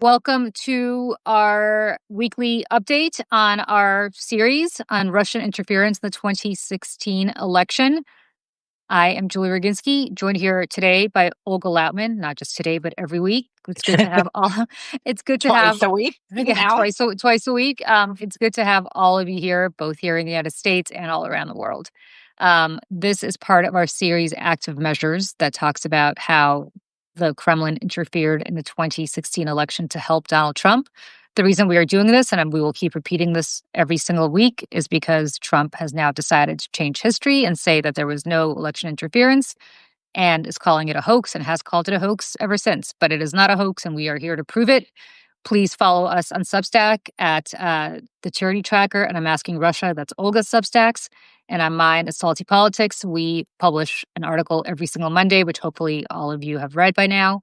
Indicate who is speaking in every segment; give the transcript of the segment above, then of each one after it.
Speaker 1: Welcome to our weekly update on our series on Russian interference in the 2016 election. I am Julie Roginski, joined here today by Olga Lautman, not just today, but every week. It's good to have all, it's good to have,
Speaker 2: Twice a week
Speaker 1: yeah,
Speaker 2: now.
Speaker 1: twice a week. It's good to have all of you here, both here in the United States and all around the world. This is part of our series, Active Measures, that talks about how the Kremlin interfered in the 2016 election to help Donald Trump. The reason we are doing this, and we will keep repeating this every single week, is because Trump has now decided to change history and say that there was no election interference and is calling it a hoax and has called it a hoax ever since. But it is not a hoax, and we are here to prove it. Please follow us on Substack at the Charity Tracker, and I'm Asking Russia. That's Olga's Substacks. And on mine, it's Salty Politics. We publish an article every single Monday, which hopefully all of you have read by now,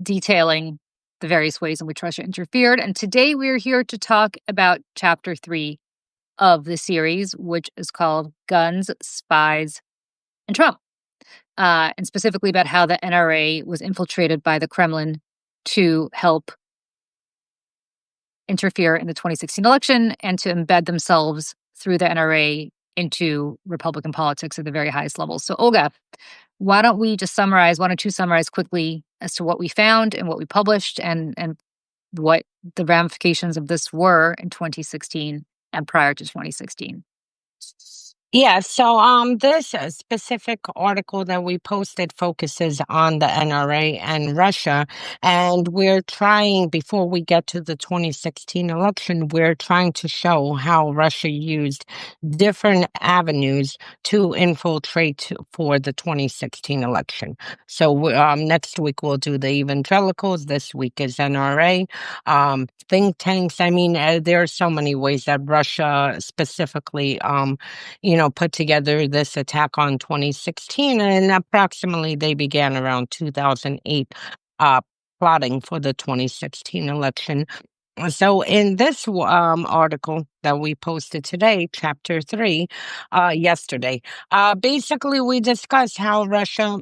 Speaker 1: detailing the various ways in which Russia interfered. And today we are here to talk about Chapter 3 of the series, which is called Guns, Spies, and Trump. And specifically about how the NRA was infiltrated by the Kremlin to help interfere in the 2016 election and to embed themselves through the NRA into Republican politics at the very highest levels. So, Olga, why don't you summarize quickly as to what we found and what we published and what the ramifications of this were in 2016 and prior to 2016?
Speaker 2: Yeah, so this specific article that we posted focuses on the NRA and Russia, and we're trying, before we get to the 2016 election, we're trying to show how Russia used different avenues to infiltrate for the 2016 election. So next week we'll do the evangelicals. This week is NRA, think tanks. I mean, there are so many ways that Russia specifically put together this attack on 2016, and approximately they began around 2008, plotting for the 2016 election. So in this article that we posted today, chapter 3, yesterday, basically we discussed how Russia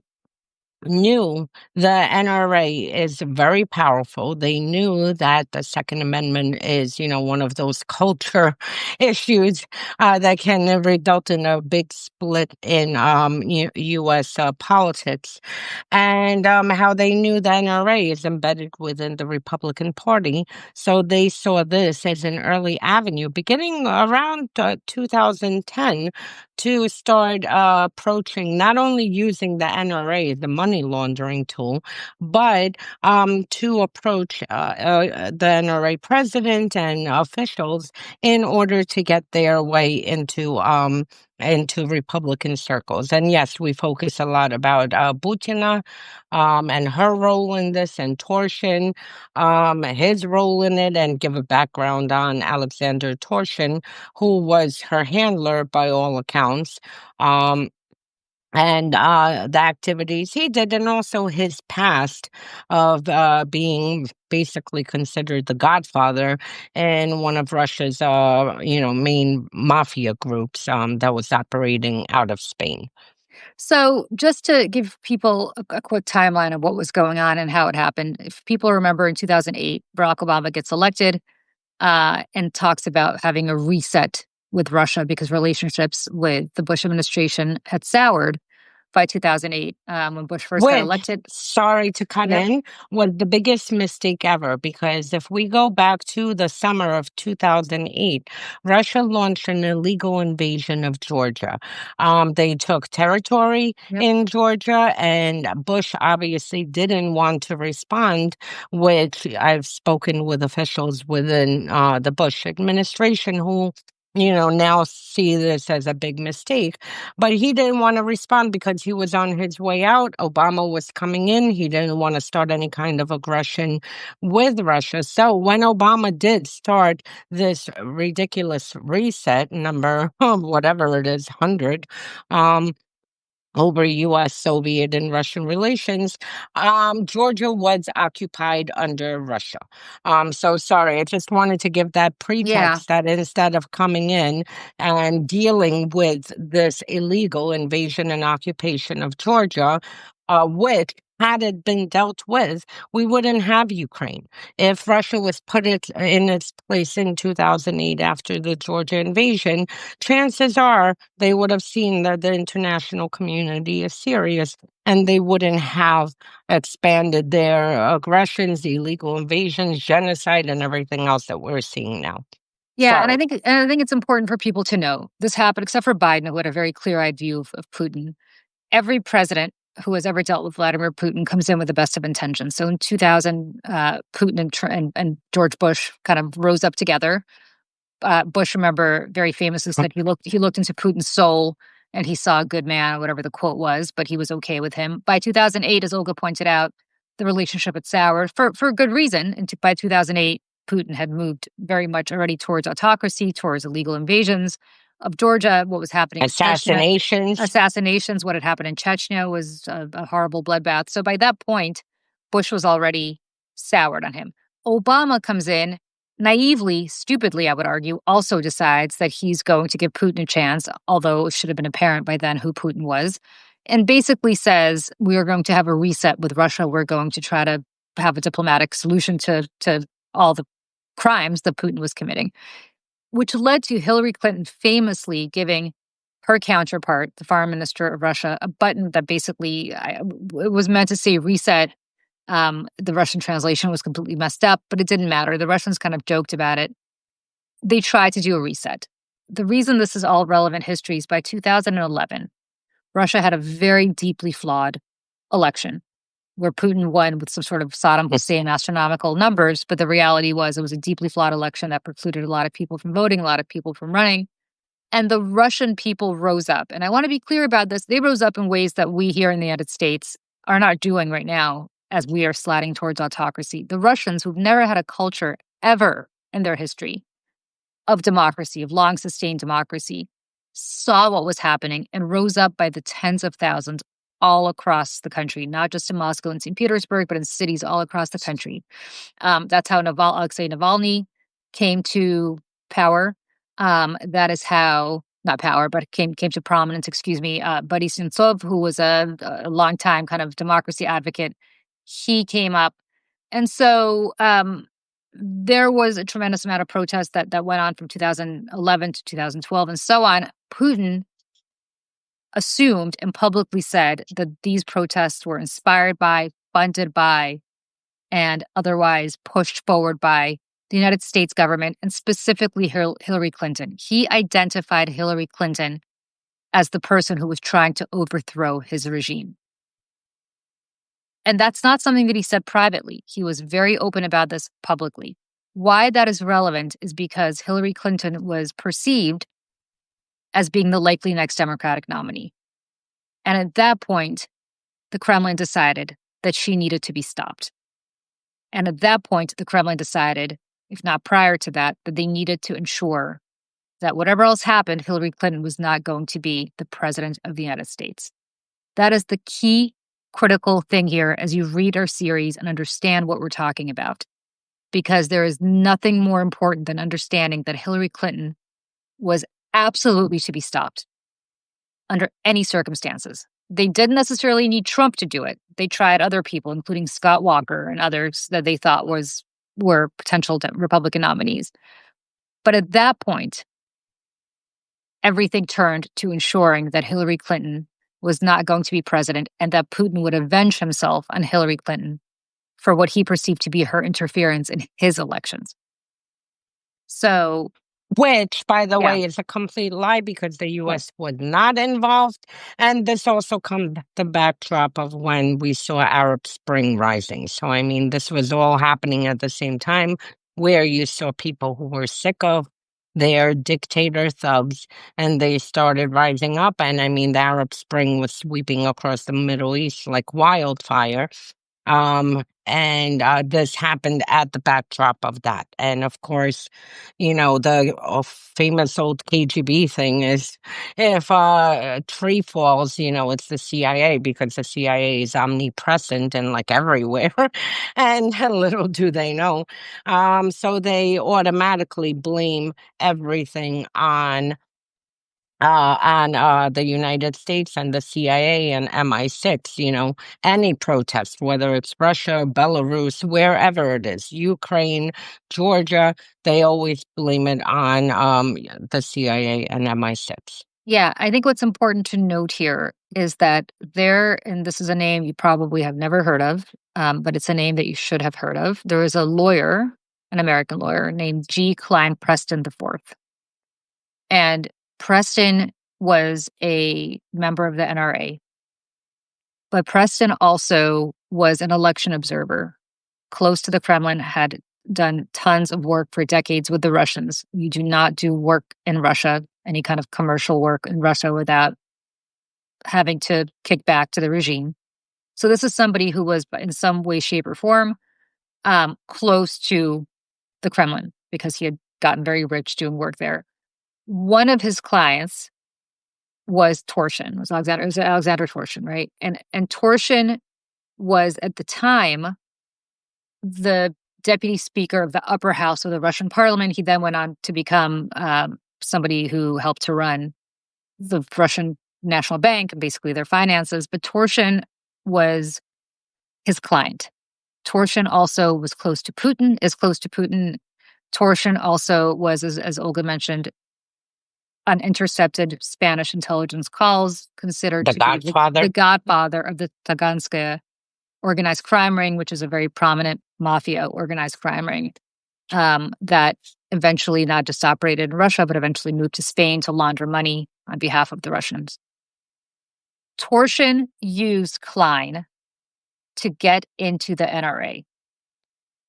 Speaker 2: knew the NRA is very powerful. They knew that the Second Amendment is, one of those culture issues that can result in a big split in U.S. Politics, and how they knew the NRA is embedded within the Republican Party. So they saw this as an early avenue, beginning around 2010, to start approaching, not only using the NRA, the money laundering tool, but to approach the NRA president and officials in order to get their way into Republican circles. And yes, we focus a lot about Butina and her role in this, and Torshin, his role in it, and give a background on Alexander Torshin, who was her handler by all accounts. And the activities he did, and also his past of being basically considered the godfather in one of Russia's, main mafia groups that was operating out of Spain.
Speaker 1: So, just to give people a quick timeline of what was going on and how it happened, if people remember in 2008, Barack Obama gets elected and talks about having a reset with Russia because relationships with the Bush administration had soured by 2008 when Bush first got
Speaker 2: Which,
Speaker 1: elected.
Speaker 2: sorry to cut
Speaker 1: Yep.
Speaker 2: in, was the biggest mistake ever, because if we go back to the summer of 2008, Russia launched an illegal invasion of Georgia. They took territory
Speaker 1: Yep.
Speaker 2: in Georgia, and Bush obviously didn't want to respond, which I've spoken with officials within the Bush administration who now see this as a big mistake. But he didn't want to respond because he was on his way out. Obama was coming in. He didn't want to start any kind of aggression with Russia. So when Obama did start this ridiculous reset, number whatever it is, 100, over U.S., Soviet, and Russian relations, Georgia was occupied under Russia. So sorry, I just wanted to give that
Speaker 1: Yeah.
Speaker 2: pretext that instead of coming in and dealing with this illegal invasion and occupation of Georgia, which had it been dealt with, we wouldn't have Ukraine. If Russia was put in its place in 2008 after the Georgia invasion, chances are they would have seen that the international community is serious and they wouldn't have expanded their aggressions, illegal invasions, genocide, and everything else that we're seeing now.
Speaker 1: Yeah, and
Speaker 2: So,
Speaker 1: I think it's important for people to know this happened, except for Biden, who had a very clear-eyed view of Putin. Every president who has ever dealt with Vladimir Putin comes in with the best of intentions. So in 2000, Putin and George Bush kind of rose up together. Bush, remember, very famously said he looked into Putin's soul and he saw a good man, whatever the quote was, but he was okay with him. By 2008, as Olga pointed out, the relationship had soured for good reason. And by 2008, Putin had moved very much already towards autocracy, towards illegal invasions of Georgia. What was happening in Chechnya,
Speaker 2: assassinations.
Speaker 1: assassinations. What had happened in Chechnya was a horrible bloodbath. So by that point, Bush was already soured on him. Obama comes in naively, stupidly, I would argue, also decides that he's going to give Putin a chance, although it should have been apparent by then who Putin was, and basically says, we are going to have a reset with Russia. We're going to try to have a diplomatic solution to all the crimes that Putin was committing, which led to Hillary Clinton famously giving her counterpart, the foreign minister of Russia, a button that basically it was meant to say reset. The Russian translation was completely messed up, but it didn't matter. The Russians kind of joked about it. They tried to do a reset. The reason this is all relevant history is by 2011, Russia had a very deeply flawed election where Putin won with some sort of Saddam Hussein astronomical numbers. But the reality was it was a deeply flawed election that precluded a lot of people from voting, a lot of people from running. And the Russian people rose up. And I want to be clear about this. They rose up in ways that we here in the United States are not doing right now as we are sliding towards autocracy. The Russians, who've never had a culture ever in their history of democracy, of long sustained democracy, saw what was happening and rose up by the tens of thousands all across the country, not just in Moscow and St. Petersburg, but in cities all across the country. That's how Alexei Navalny came to power. That is how, not power, but came to prominence, excuse me. Boris Nemtsov, who was a long time kind of democracy advocate, he came up. And so there was a tremendous amount of protest that went on from 2011 to 2012 and so on. Putin assumed and publicly said that these protests were inspired by, funded by, and otherwise pushed forward by the United States government and specifically Hillary Clinton. He identified Hillary Clinton as the person who was trying to overthrow his regime. And that's not something that he said privately. He was very open about this publicly. Why that is relevant is because Hillary Clinton was perceived as being the likely next Democratic nominee. And at that point, the Kremlin decided that she needed to be stopped. And at that point, the Kremlin decided, if not prior to that, that they needed to ensure that whatever else happened, Hillary Clinton was not going to be the president of the United States. That is the key critical thing here as you read our series and understand what we're talking about. Because there is nothing more important than understanding that Hillary Clinton was absolutely to be stopped under any circumstances. They didn't necessarily need Trump to do it. They tried other people, including Scott Walker and others that they thought were potential Republican nominees. But at that point, everything turned to ensuring that Hillary Clinton was not going to be president and that Putin would avenge himself on Hillary Clinton for what he perceived to be her interference in his elections. So,
Speaker 2: Which, by the
Speaker 1: yeah,
Speaker 2: way, is a complete lie because the US was not involved. And this also comes the backdrop of when we saw Arab Spring rising. So, I mean, this was all happening at the same time where you saw people who were sick of their dictator thugs and they started rising up. And I mean, the Arab Spring was sweeping across the Middle East like wildfire. And this happened at the backdrop of that. And of course, the famous old KGB thing is if a tree falls, it's the CIA because the CIA is omnipresent and like everywhere. And little do they know. So they automatically blame everything on on the United States and the CIA and MI6, any protest, whether it's Russia, Belarus, wherever it is, Ukraine, Georgia, they always blame it on the CIA and MI6.
Speaker 1: Yeah, I think what's important to note here is that and this is a name you probably have never heard of, but it's a name that you should have heard of. There is a lawyer, an American lawyer named G. Klein Preston IV. And Preston was a member of the NRA, but Preston also was an election observer close to the Kremlin, had done tons of work for decades with the Russians. You do not do work in Russia, any kind of commercial work in Russia, without having to kick back to the regime. So this is somebody who was, in some way, shape, or form, close to the Kremlin because he had gotten very rich doing work there. One of his clients was Torsion, it was Alexander Torsion, right? And Torsion was at the time the deputy speaker of the upper house of the Russian parliament. He then went on to become somebody who helped to run the Russian National Bank and basically their finances. But Torsion was his client. Torsion also was close to Putin, is close to Putin. Torsion also was, as Olga mentioned, on intercepted Spanish intelligence calls, considered
Speaker 2: The
Speaker 1: to be the
Speaker 2: Godfather.
Speaker 1: godfather of the Taganska organized crime ring, which is a very prominent mafia organized crime ring that eventually not just operated in Russia, but eventually moved to Spain to launder money on behalf of the Russians. Torsion used Klein to get into the NRA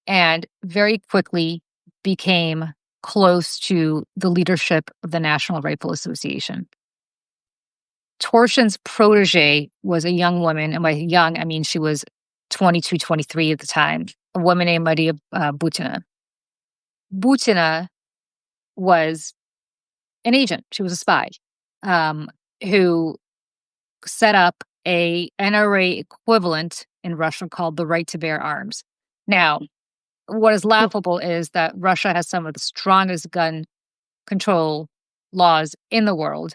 Speaker 1: and very quickly became close to the leadership of the National Rifle Association. Torsion's protege was a young woman, and by young, I mean she was 22, 23 at the time, a woman named Maria Butina. Butina was an agent. She was a spy who set up a NRA equivalent in Russia called the right to bear arms. Now, what is laughable is that Russia has some of the strongest gun control laws in the world.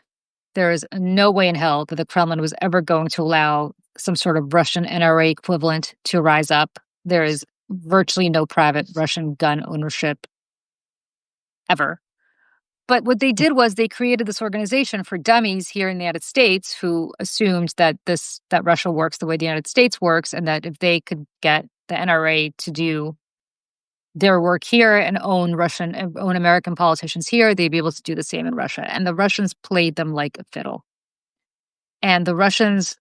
Speaker 1: There is no way in hell that the Kremlin was ever going to allow some sort of Russian NRA equivalent to rise up. There is virtually no private Russian gun ownership ever. But what they did was they created this organization for dummies here in the United States who assumed that Russia works the way the United States works, and that if they could get the NRA to do their work here and own American politicians here, they'd be able to do the same in Russia. And the Russians played them like a fiddle. And the Russians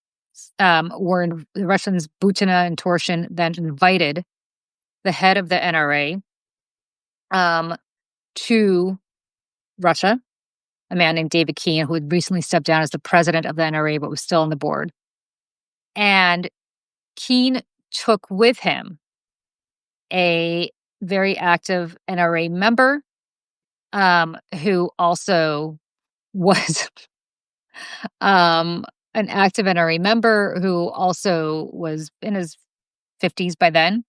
Speaker 1: Butina and Torsion then invited the head of the NRA to Russia, a man named David Keene, who had recently stepped down as the president of the NRA, but was still on the board. And Keene took with him a very active NRA member who also was an active NRA member who also was in his 50s by then,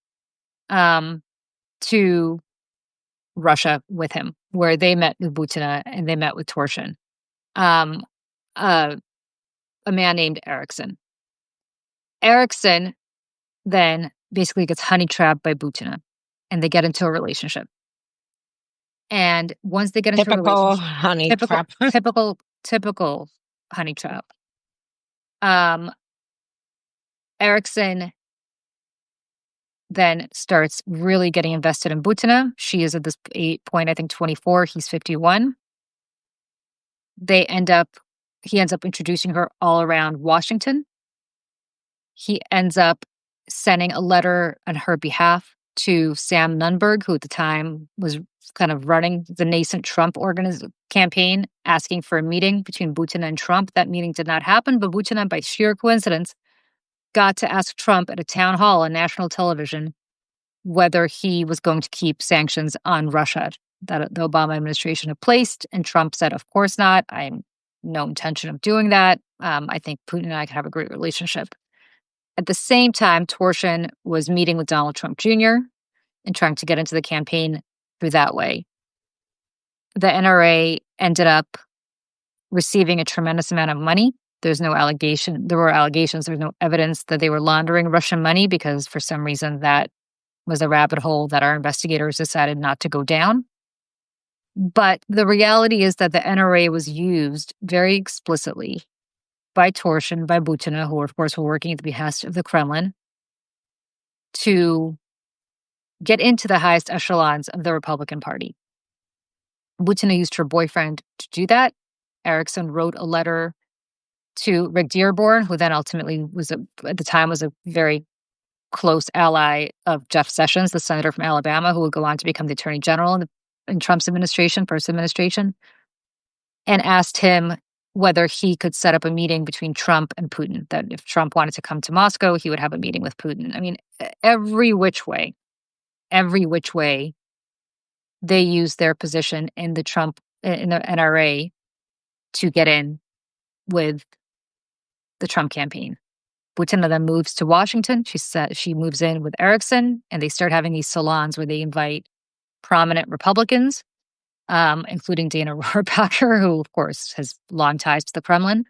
Speaker 1: to Russia with him, where they met with Butina and they met with Torsion. Um, uh, a man named Erickson. Erickson then basically gets honey trapped by Butina, and they get into a relationship. And once they get into a
Speaker 2: Typical
Speaker 1: relationship,
Speaker 2: honey
Speaker 1: typical,
Speaker 2: trap.
Speaker 1: typical honey trap. Erickson then starts really getting invested in Butina. She is at this point, I think, 24. He's 51. He ends up introducing her all around Washington. He ends up sending a letter on her behalf to Sam Nunberg, who at the time was kind of running the nascent Trump campaign, asking for a meeting between Butina and Trump. That meeting did not happen, but Butina, by sheer coincidence, got to ask Trump at a town hall on national television whether he was going to keep sanctions on Russia that the Obama administration had placed. And Trump said, of course not. I have no intention of doing that. I think Putin and I could have a great relationship. At the same time, Torsion was meeting with Donald Trump Jr. and trying to get into the campaign through that way. The NRA ended up receiving a tremendous amount of money. There's no allegation. There were allegations. There's no evidence that they were laundering Russian money because for some reason that was a rabbit hole that our investigators decided not to go down. But the reality is that the NRA was used very explicitly by Torshin, by Butina, who of course were working at the behest of the Kremlin, to get into the highest echelons of the Republican Party. Butina used her boyfriend to do that. Erickson wrote a letter to Rick Dearborn, who then ultimately at the time was a very close ally of Jeff Sessions, the senator from Alabama, who would go on to become the attorney general in Trump's administration, first administration, and asked him whether he could set up a meeting between Trump and Putin, that if Trump wanted to come to Moscow, he would have a meeting with Putin. I mean, every which way, they used their position in the NRA to get in with the Trump campaign. Butina then moves to Washington. She moves in with Erickson, and they start having these salons where they invite prominent Republicans, including Dana Rohrabacher, who, of course, has long ties to the Kremlin.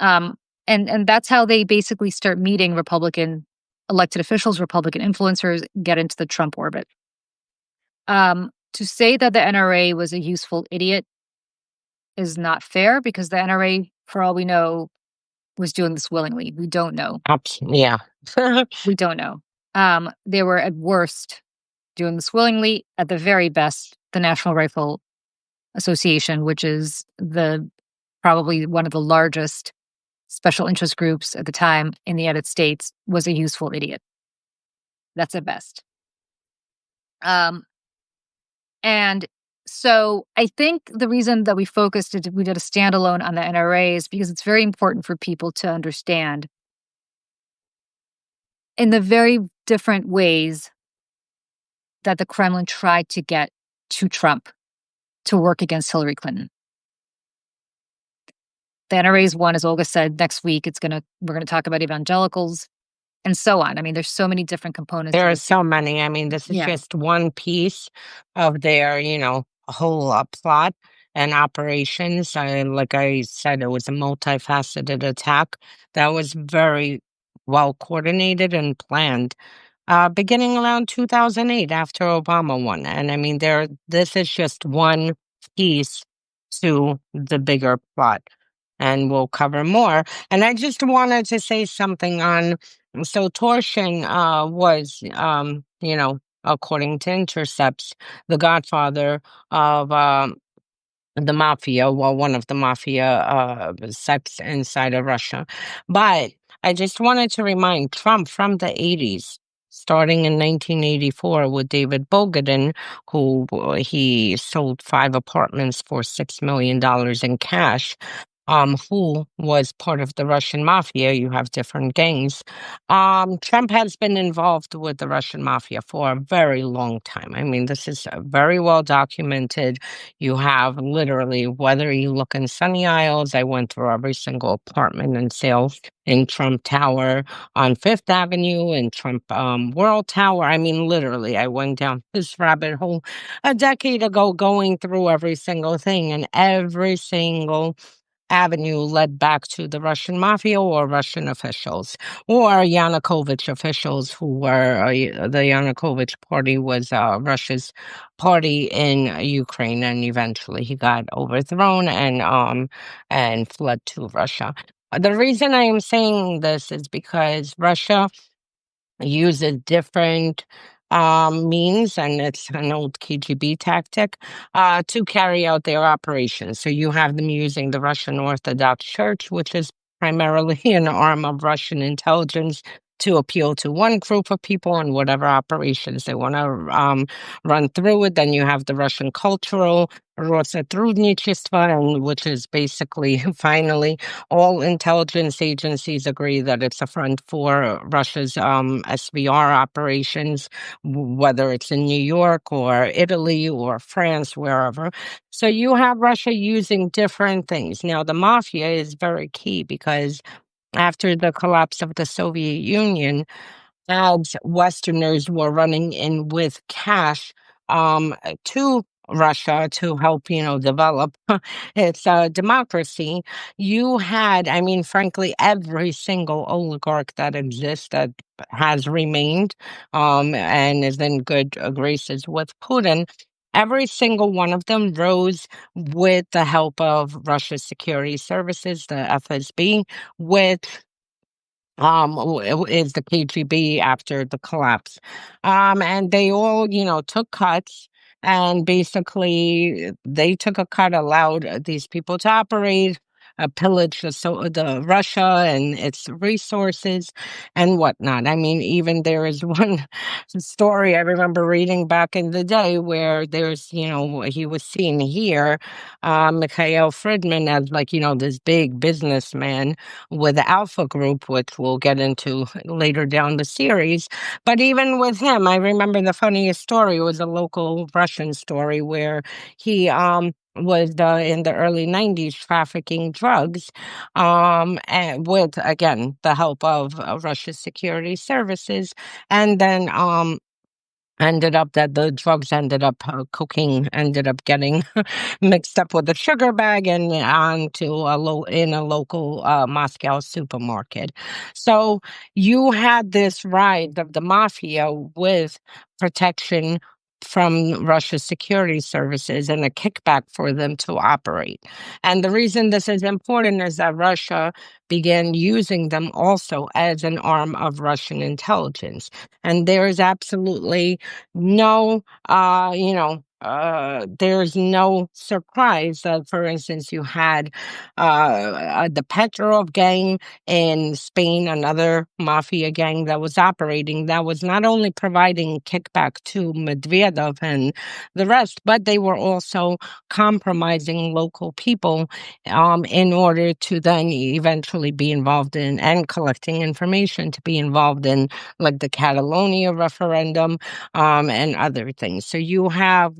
Speaker 1: And that's how they basically start meeting Republican elected officials, Republican influencers, get into the Trump orbit. To say that the NRA was a useful idiot is not fair because the NRA, for all we know, was doing this willingly. We don't know.
Speaker 2: Yeah.
Speaker 1: We don't know. They were at worst doing this willingly. At the very best, the National Rifle Association, which is probably one of the largest special interest groups at the time in the United States, was a useful idiot. That's at best. And so I think the reason that we did a standalone on the NRA is because it's very important for people to understand in the very different ways that the Kremlin tried to get to Trump to work against Hillary Clinton. The NRA's one, as Olga said, next week we're gonna talk about evangelicals and so on. I mean, there's so many different components
Speaker 2: There
Speaker 1: to
Speaker 2: are
Speaker 1: this.
Speaker 2: so many. I mean, this is
Speaker 1: Yeah.
Speaker 2: just one piece of their, whole plot and operations. Like I said, it was a multifaceted attack that was very well coordinated and planned. Beginning around 2008 after Obama won. And I mean, this is just one piece to the bigger plot, and we'll cover more. And I just wanted to say something on, so Torshin was, according to Intercepts, the godfather of the mafia, well, one of the mafia sects inside of Russia. But I just wanted to remind Trump from the 80s, starting in 1984 with David Bogadin, who he sold 5 apartments for $6 million in cash. Who was part of the Russian mafia. You have different gangs. Trump has been involved with the Russian mafia for a very long time. I mean, this is very well documented. You have literally, whether you look in Sunny Isles, I went through every single apartment and sale in Trump Tower on Fifth Avenue and Trump World Tower. I mean, literally, I went down this rabbit hole a decade ago, going through every single thing, and every single avenue led back to the Russian mafia or Russian officials or Yanukovych officials who were the Yanukovych party was Russia's party in Ukraine, and eventually he got overthrown and fled to Russia. The reason I am saying this is because Russia uses different means, and it's an old KGB tactic, to carry out their operations. So you have them using the Russian Orthodox Church, which is primarily an arm of Russian intelligence, to appeal to one group of people and whatever operations they want to run through it. Then you have the Russian cultural Rosatrudnichestvo, and which is basically finally all intelligence agencies agree that it's a front for Russia's SVR operations, whether it's in New York or Italy or France, wherever. So you have Russia using different things. Now, the mafia is very key because after the collapse of the Soviet Union, as Westerners were running in with cash to Russia to help, develop its democracy. You had, I mean, frankly, every single oligarch that exists that has remained and is in good graces with Putin. Every single one of them rose with the help of Russia's security services, the FSB, which is the KGB after the collapse. And they all, took cuts, and basically they took a cut, allowed these people to operate, pillage the Russia and its resources and whatnot. I mean, even there is one story I remember reading back in the day where there's, he was seen here, Mikhail Friedman, as like, this big businessman with the Alpha Group, which we'll get into later down the series. But even with him, I remember the funniest story was a local Russian story where he was in the early 90s trafficking drugs, and with, again, the help of Russia's security services. And then ended up that the drugs ended up cocaine ended up getting mixed up with a sugar bag and onto a local Moscow supermarket. So you had this rise of the mafia with protection from Russia's security services and a kickback for them to operate. And the reason this is important is that Russia began using them also as an arm of Russian intelligence. And there is absolutely no, there's no surprise that, for instance, you had the Petrov gang in Spain, another mafia gang that was operating, that was not only providing kickback to Medvedev and the rest, but they were also compromising local people in order to then eventually be involved in and collecting information to be involved in, like the Catalonia referendum, and other things. So you have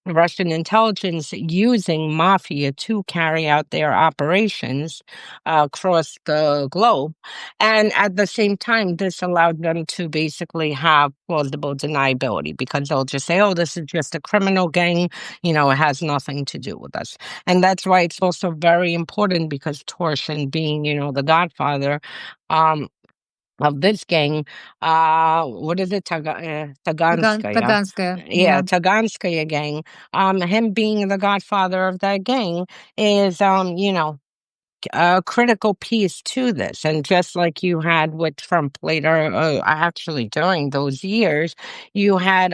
Speaker 2: Russian intelligence using mafia to carry out their operations across the globe. And at the same time, this allowed them to basically have plausible deniability because they'll just say, oh, this is just a criminal gang, it has nothing to do with us. And that's why it's also very important because Torsion being, the godfather, um, of this gang, what is it, Taganskaya?
Speaker 1: Taganska,
Speaker 2: Yeah,
Speaker 1: yeah.
Speaker 2: Taganskaya gang. Him being the godfather of that gang is, a critical piece to this. And just like you had with Trump later, actually during those years, you had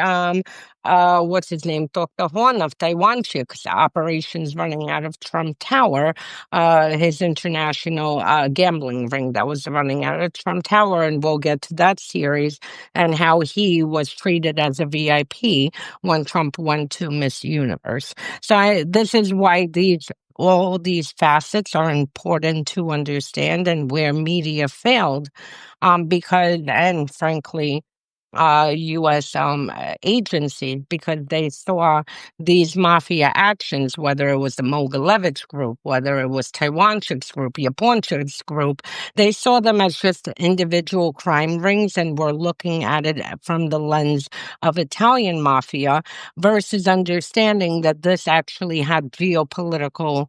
Speaker 2: what's his name, Dr. Horn of Taiwan Chicks operations running out of Trump Tower, his international gambling ring that was running out of Trump Tower, and we'll get to that series and how he was treated as a VIP when Trump went to Miss Universe. So this is why all these facets are important to understand and where media failed, because, and frankly, U.S. Agencies, because they saw these mafia actions, whether it was the Mogilevich group, whether it was Taiwanchik's group, Yaponchik's group, they saw them as just individual crime rings and were looking at it from the lens of Italian mafia versus understanding that this actually had geopolitical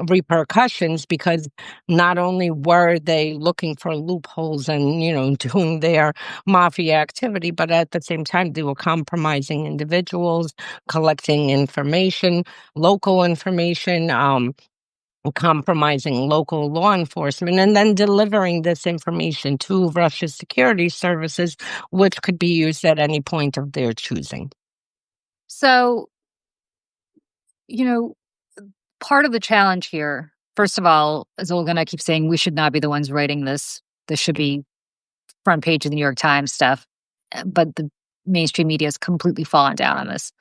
Speaker 2: repercussions because not only were they looking for loopholes and, doing their mafia activity, but at the same time, they were compromising individuals, collecting information, local information, compromising local law enforcement, and then delivering this information to Russia's security services, which could be used at any point of their choosing.
Speaker 1: So, you know, part of the challenge here, first of all, is we're gonna keep saying we should not be the ones writing this. This should be front page of the New York Times stuff. But the mainstream media has completely fallen down on this.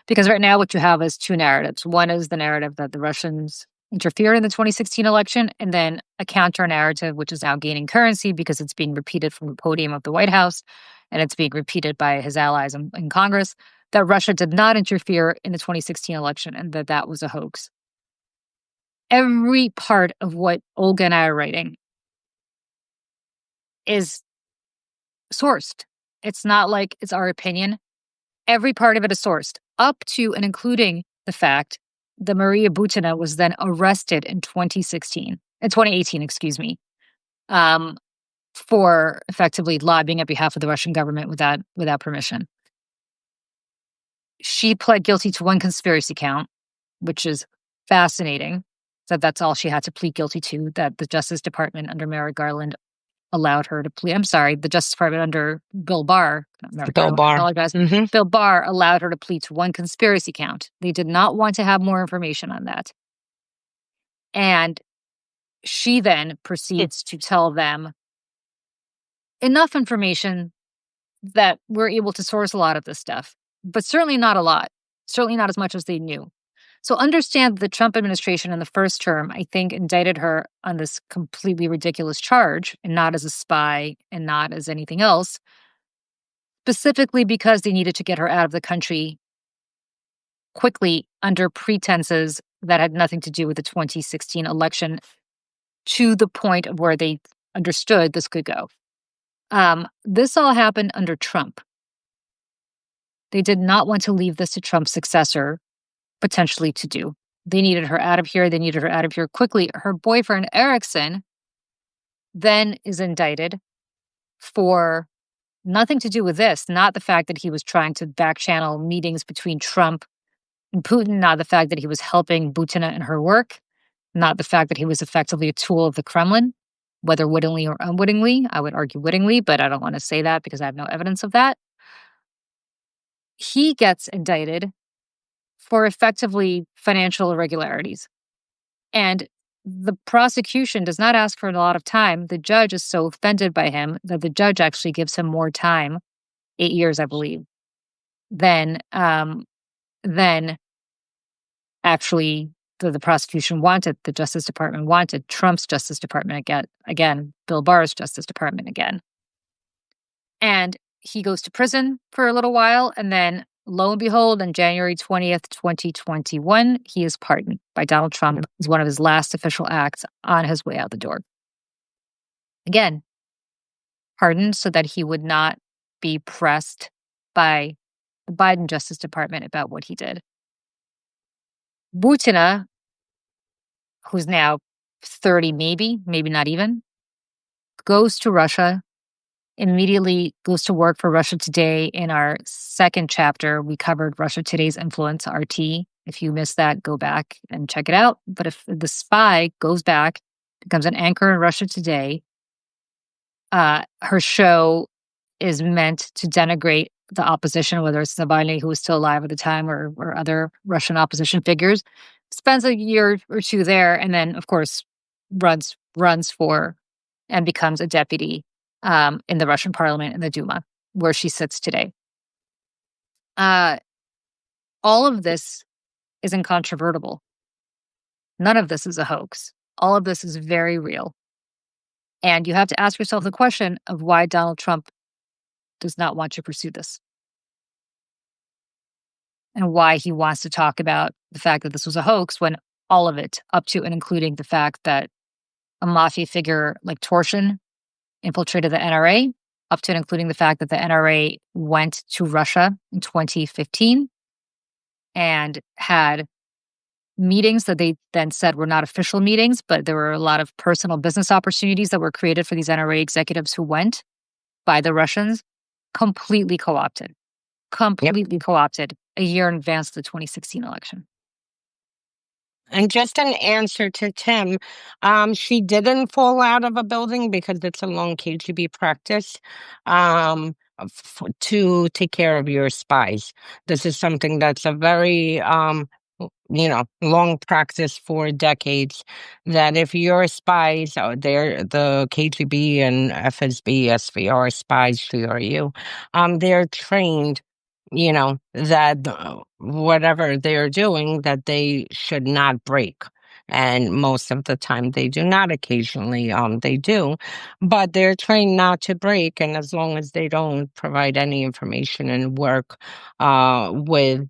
Speaker 1: Because right now what you have is two narratives. One is the narrative that the Russians interfered in the 2016 election, and then a counter narrative, which is now gaining currency because it's being repeated from the podium of the White House and it's being repeated by his allies in Congress, that Russia did not interfere in the 2016 election and that that was a hoax. Every part of what Olga and I are writing is sourced. It's not like it's our opinion. Every part of it is sourced. up to and including the fact that Maria Butina was then arrested in 2018, excuse me, um, for effectively lobbying on behalf of the Russian government without permission. She pled guilty to one conspiracy count, which is fascinating. That that's all she had to plead guilty to. That the Justice Department under Merrick Garland allowed her to plead. I'm sorry, the Justice Department under Bill Barr, not Merrick
Speaker 2: Bill
Speaker 1: Garland, I
Speaker 2: Barr.
Speaker 1: apologize.
Speaker 2: Hmm.
Speaker 1: Bill Barr allowed her to plead to one conspiracy count. They did not want to have more information on that. And she then proceeds to tell them enough information that we're able to source a lot of this stuff, but certainly not a lot, certainly not as much as they knew. So understand the Trump administration in the first term, I think, indicted her on this completely ridiculous charge and not as a spy and not as anything else, specifically because they needed to get her out of the country quickly under pretenses that had nothing to do with the 2016 election to the point of where they understood this could go. This all happened under Trump. They did not want to leave this to Trump's successor, potentially, to do. They needed her out of here. They needed her out of here quickly. Her boyfriend, Erickson, then is indicted for nothing to do with this, not the fact that he was trying to backchannel meetings between Trump and Putin, not the fact that he was helping Butina in her work, not the fact that he was effectively a tool of the Kremlin, whether wittingly or unwittingly. I would argue wittingly, but I don't want to say that because I have no evidence of that. He gets indicted for effectively financial irregularities. And the prosecution does not ask for a lot of time. The judge is so offended by him that the judge actually gives him more time, 8 years, I believe, than actually the prosecution wanted, the Justice Department wanted, Trump's Justice Department again, Bill Barr's Justice Department again. And he goes to prison for a little while, and then lo and behold, on January 20th, 2021, he is pardoned by Donald Trump as one of his last official acts on his way out the door. Again, pardoned so that he would not be pressed by the Biden Justice Department about what he did. Butina, who's now 30, maybe not even, goes to Russia, immediately goes to work for Russia Today. In our second chapter, we covered Russia Today's influence, RT. If you missed that, go back and check it out. But if the spy goes back, becomes an anchor in Russia Today, her show is meant to denigrate the opposition, whether it's Navalny, who was still alive at the time, or other Russian opposition figures. Spends a year or two there, and then, of course, runs for and becomes a deputy in the Russian parliament, in the Duma, where she sits today. All of this is incontrovertible. None of this is a hoax. All of this is very real. And you have to ask yourself the question of why Donald Trump does not want to pursue this. And why he wants to talk about the fact that this was a hoax when all of it, up to and including the fact that a mafia figure like Torsion infiltrated the NRA, up to and including the fact that the NRA went to Russia in 2015 and had meetings that they then said were not official meetings, but there were a lot of personal business opportunities that were created for these NRA executives who went by the Russians, completely co-opted a year in advance of the 2016 election.
Speaker 2: And just an answer to Tim, she didn't fall out of a building because it's a long KGB practice to take care of your spies. This is something that's a very, long practice for decades. That if your spies, they're the KGB and FSB, SVR spies, GRU, they're trained, that whatever they're doing, that they should not break. And most of the time they do not. Occasionally, they do, but they're trained not to break. And as long as they don't provide any information and work with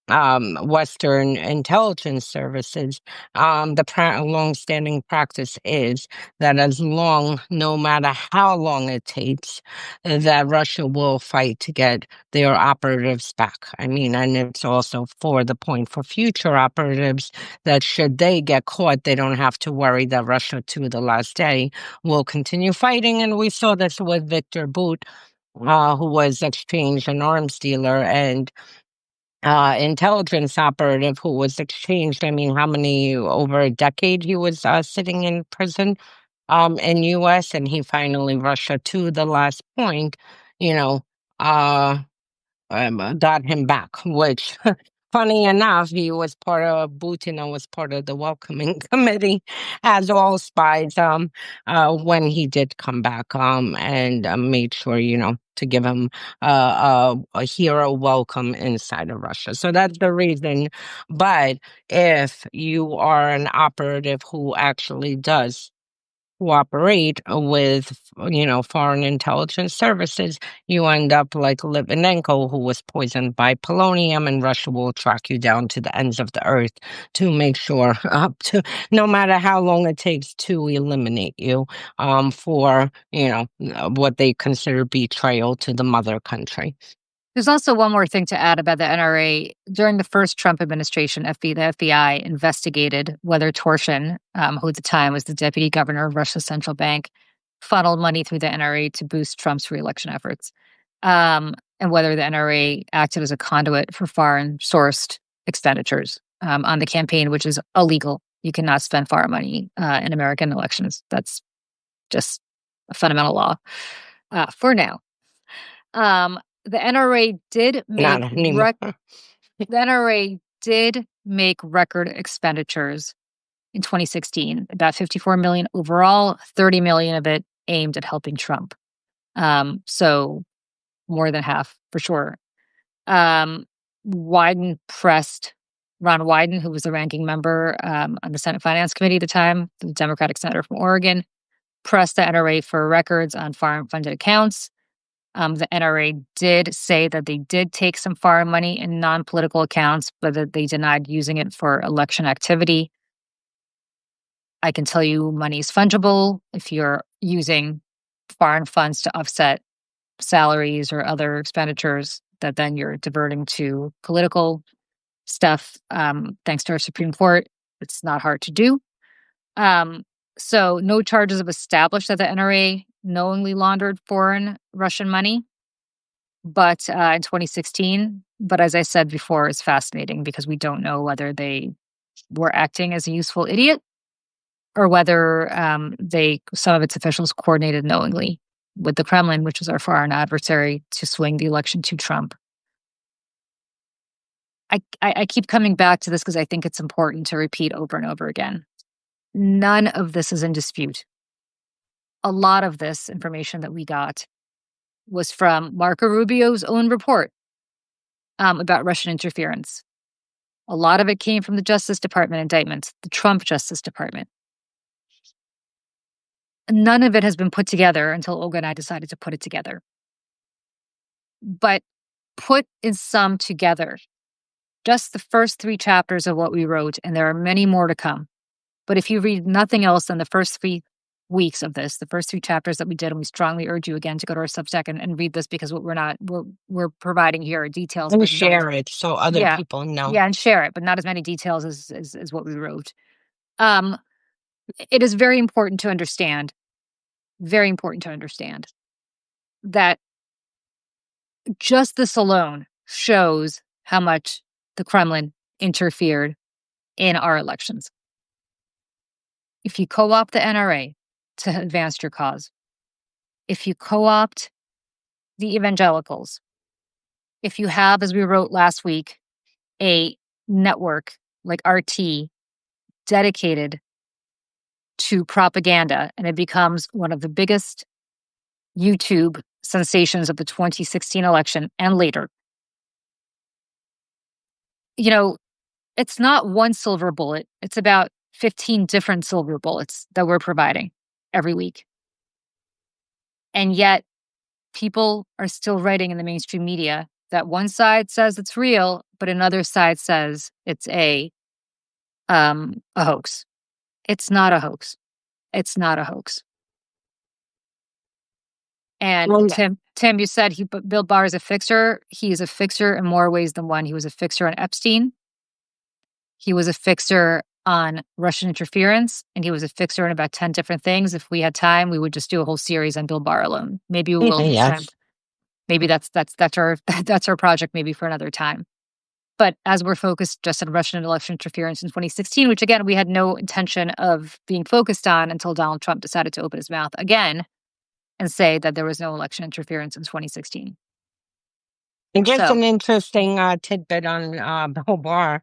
Speaker 2: Western intelligence services, long-standing practice is that as long, no matter how long it takes, that Russia will fight to get their operatives back. I mean, and it's also for the point for future operatives that should they get caught, they don't have to worry that Russia to the last day will continue fighting. And we saw this with Victor Bout, who was exchanged an arms dealer and intelligence operative who was exchanged. I mean, how many over a decade he was sitting in prison in U.S. and he finally Russia to the last point, you know, uh got him back, which funny enough, he was part of Putin and was part of the welcoming committee as all spies when he did come back and made sure, to give him a hero welcome inside of Russia. So that's the reason. But if you are an operative who actually does cooperate with, foreign intelligence services, you end up like Litvinenko, who was poisoned by polonium, and Russia will track you down to the ends of the earth to make sure, up to no matter how long it takes to eliminate you, for what they consider betrayal to the mother country.
Speaker 1: There's also one more thing to add about the NRA. During the first Trump administration, the FBI investigated whether Torshin, who at the time was the deputy governor of Russia's central bank, funneled money through the NRA to boost Trump's reelection efforts, and whether the NRA acted as a conduit for foreign sourced expenditures on the campaign, which is illegal. You cannot spend foreign money in American elections. That's just a fundamental law for now. The NRA did
Speaker 2: Not
Speaker 1: make
Speaker 2: anymore.
Speaker 1: the NRA did make record expenditures in 2016, about 54 million overall, 30 million of it aimed at helping Trump. So more than half for sure. Wyden pressed Ron Wyden, who was the ranking member on the Senate Finance Committee at the time, the Democratic senator from Oregon, pressed the NRA for records on foreign funded accounts. The NRA did say that they did take some foreign money in non-political accounts, but that they denied using it for election activity. I can tell you money is fungible. If you're using foreign funds to offset salaries or other expenditures, that then you're diverting to political stuff. Thanks to our Supreme Court, it's not hard to do. So no charges have established that the NRA knowingly laundered foreign Russian money. But in 2016, but as I said before, it's fascinating because we don't know whether they were acting as a useful idiot or whether some of its officials coordinated knowingly with the Kremlin, which was our foreign adversary, to swing the election to Trump. I keep coming back to this because I think it's important to repeat over and over again. None of this is in dispute. A lot of this information that we got was from Marco Rubio's own report about Russian interference. A lot of it came from the Justice Department indictments, the Trump Justice Department. None of it has been put together until Olga and I decided to put it together. But put in some together, just the first 3 chapters of what we wrote, and there are many more to come. But if you read nothing else than the first 3 weeks of this, the first 3 chapters that we did, and we strongly urge you again to go to our Substack and read this, because what we're providing here are details.
Speaker 2: And
Speaker 1: But
Speaker 2: share it so other
Speaker 1: yeah,
Speaker 2: people know.
Speaker 1: yeah, and share it, but not as many details as what we wrote. It is very important to understand that just this alone shows how much the Kremlin interfered in our elections. If you co-opt the NRA to advance your cause, if you co-opt the evangelicals, if you have, as we wrote last week, a network like RT dedicated to propaganda, and it becomes one of the biggest YouTube sensations of the 2016 election and later. It's not one silver bullet. It's about 15 different silver bullets that we're providing every week. And yet people are still writing in the mainstream media that one side says it's real, but another side says it's a hoax. It's not a hoax. It's not a hoax. And
Speaker 2: Well,
Speaker 1: Tim, you said Bill Barr is a fixer. He is a fixer in more ways than one. He was a fixer on Epstein. He was a fixer on Russian interference, and he was a fixer in about 10 different things. If we had time, we would just do a whole series on Bill Barr alone. Maybe we will next time.
Speaker 2: yes.
Speaker 1: Maybe that's our that's our project maybe for another time. But as we're focused just on Russian election interference in 2016, which again we had no intention of being focused on until Donald Trump decided to open his mouth again and say that there was no election interference in 2016.
Speaker 2: And just
Speaker 1: So,
Speaker 2: an interesting tidbit on Bill Barr.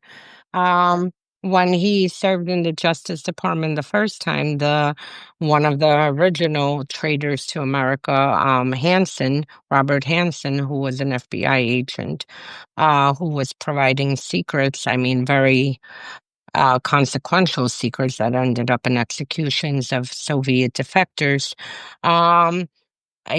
Speaker 2: Um, when he served in the Justice Department the first time, the one of the original traitors to America, Robert Hansen, who was an FBI agent, who was providing secrets. I mean, very consequential secrets that ended up in executions of Soviet defectors. Um, how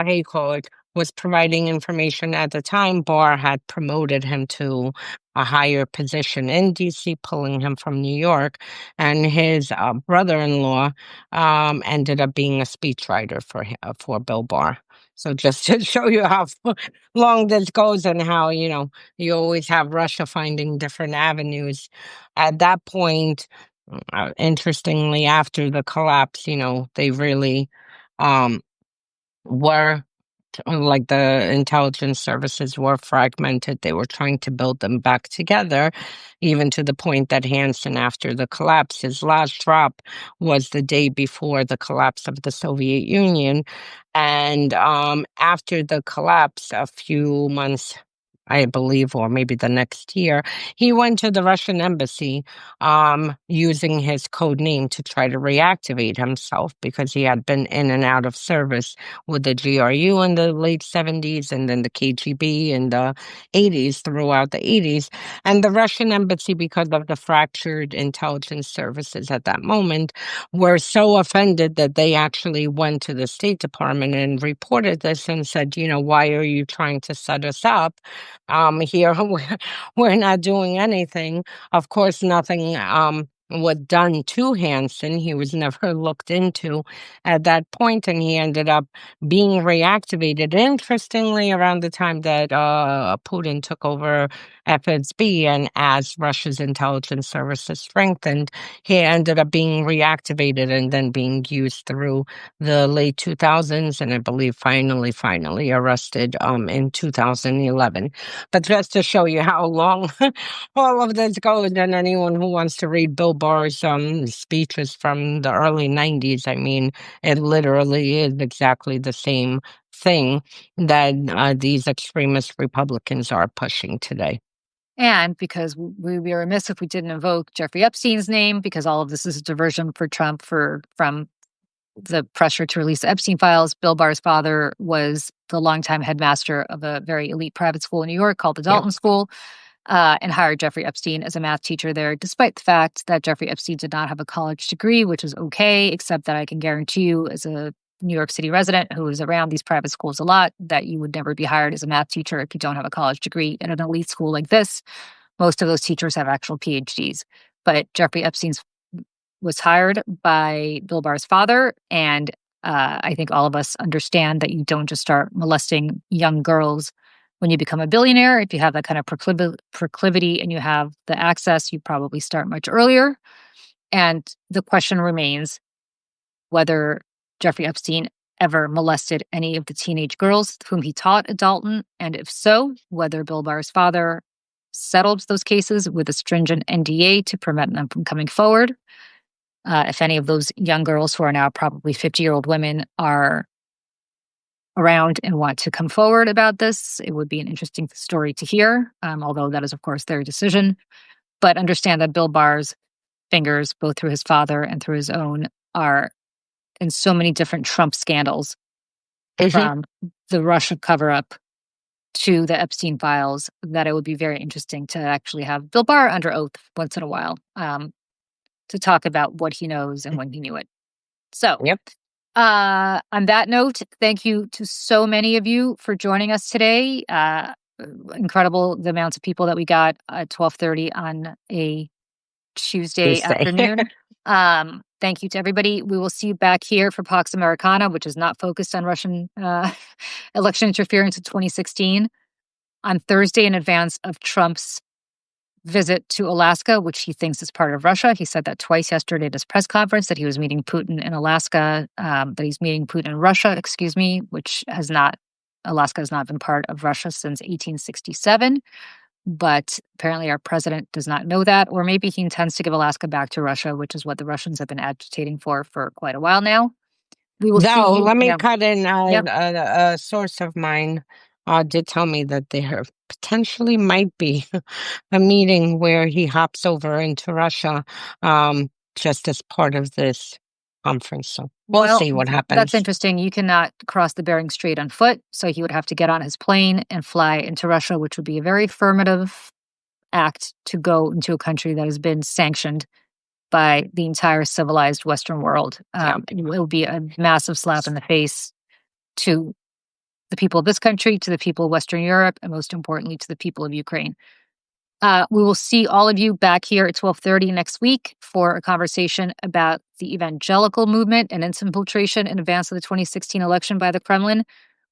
Speaker 2: you call it, was providing information at the time. Barr had promoted him to a higher position in DC, pulling him from New York, and his brother-in-law ended up being a speechwriter for Bill Barr. So just to show you how long this goes and how, you always have Russia finding different avenues. At that point, interestingly, after the collapse, they really um, were like the intelligence services were fragmented. They were trying to build them back together, even to the point that Hansen, after the collapse, his last drop was the day before the collapse of the Soviet Union. And after the collapse, a few months, I believe, or maybe the next year, he went to the Russian embassy using his code name to try to reactivate himself because he had been in and out of service with the GRU in the late 70s and then the KGB in the 80s, throughout the 80s. And the Russian embassy, because of the fractured intelligence services at that moment, were so offended that they actually went to the State Department and reported this and said, why are you trying to set us up? Here, we're not doing anything. Of course, nothing was done to Hansen. He was never looked into at that point, and he ended up being reactivated. Interestingly, around the time that Putin took over FSB, and as Russia's intelligence services strengthened, he ended up being reactivated and then being used through the late 2000s, and I believe finally arrested in 2011. But just to show you how long all of this goes, and anyone who wants to read Bill Barr's speeches from the early 90s, I mean, it literally is exactly the same thing that these extremist Republicans are pushing today.
Speaker 1: and because we would be remiss if we didn't invoke Jeffrey Epstein's name, because all of this is a diversion for Trump from the pressure to release the Epstein files. Bill Barr's father was the longtime headmaster of a very elite private school in New York called the
Speaker 2: Yep.
Speaker 1: Dalton School, and hired Jeffrey Epstein as a math teacher there, despite the fact that Jeffrey Epstein did not have a college degree, which is okay, except that I can guarantee you, as a New York City resident who is around these private schools a lot, that you would never be hired as a math teacher if you don't have a college degree in an elite school like this. Most of those teachers have actual PhDs. But Jeffrey Epstein was hired by Bill Barr's father, and I think all of us understand that you don't just start molesting young girls when you become a billionaire. If you have that kind of proclivity and you have the access, you probably start much earlier. And the question remains whether Jeffrey Epstein ever molested any of the teenage girls whom he taught at Dalton, and if so, whether Bill Barr's father settled those cases with a stringent NDA to prevent them from coming forward. If any of those young girls who are now probably 50-year-old women are around and want to come forward about this, it would be an interesting story to hear, although that is, of course, their decision. But understand that Bill Barr's fingers, both through his father and through his own, are in so many different Trump scandals,
Speaker 2: Hmm.
Speaker 1: from the Russia cover up to the Epstein files, that it would be very interesting to actually have Bill Barr under oath once in a while, to talk about what he knows and when he knew it. So,
Speaker 2: Yep.
Speaker 1: On that note, thank you to so many of you for joining us today. Incredible the amounts of people that we got at 12:30 on a Tuesday
Speaker 2: Tuesday.
Speaker 1: afternoon. Thank you to everybody. We will see you back here for Pax Americana, which is not focused on Russian election interference in 2016, on Thursday in advance of Trump's visit to Alaska, which he thinks is part of Russia. He said that twice yesterday at his press conference that he was meeting Putin in Alaska, that he's meeting Putin in Russia, excuse me, which has not, Alaska has not been part of Russia since 1867. But apparently our president does not know that, or maybe he intends to give Alaska back to Russia, which is what the Russians have been agitating for quite a while now. We will see
Speaker 2: Though,
Speaker 1: you.
Speaker 2: let me
Speaker 1: Yeah.
Speaker 2: cut in.
Speaker 1: Yeah.
Speaker 2: A source of mine did tell me that there potentially might be a meeting where he hops over into Russia just as part of this conference. So we'll
Speaker 1: Well,
Speaker 2: see what
Speaker 1: that's
Speaker 2: happens.
Speaker 1: interesting. You cannot cross the Bering Strait on foot, so he would have to get on his plane and fly into Russia, which would be a very affirmative act to go into a country that has been sanctioned by the entire civilized Western world.
Speaker 2: Yeah.
Speaker 1: It will be a massive slap in the face to the people of this country, to the people of Western Europe, and most importantly, to the people of Ukraine. We will see all of you back here at 12:30 next week for a conversation about the evangelical movement and its infiltration in advance of the 2016 election by the Kremlin.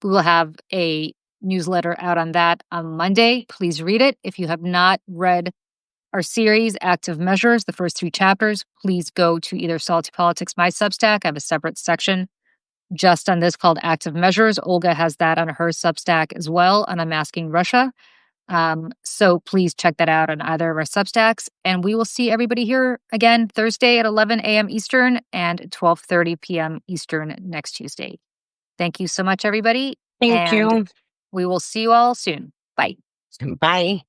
Speaker 1: We will have a newsletter out on that on Monday. Please read it. If you have not read our series, Active Measures, the first 3 chapters, please go to either Salty Politics, my Substack. I have a separate section just on this called Active Measures. Olga has that on her Substack as well, on Unmasking Russia. So please check that out on either of our Substacks. And we will see everybody here again Thursday at 11 a.m. Eastern and 12:30 p.m. Eastern next Tuesday. Thank you so much, everybody.
Speaker 2: Thank
Speaker 1: And
Speaker 2: you.
Speaker 1: we will see you all soon. Bye.
Speaker 2: Bye.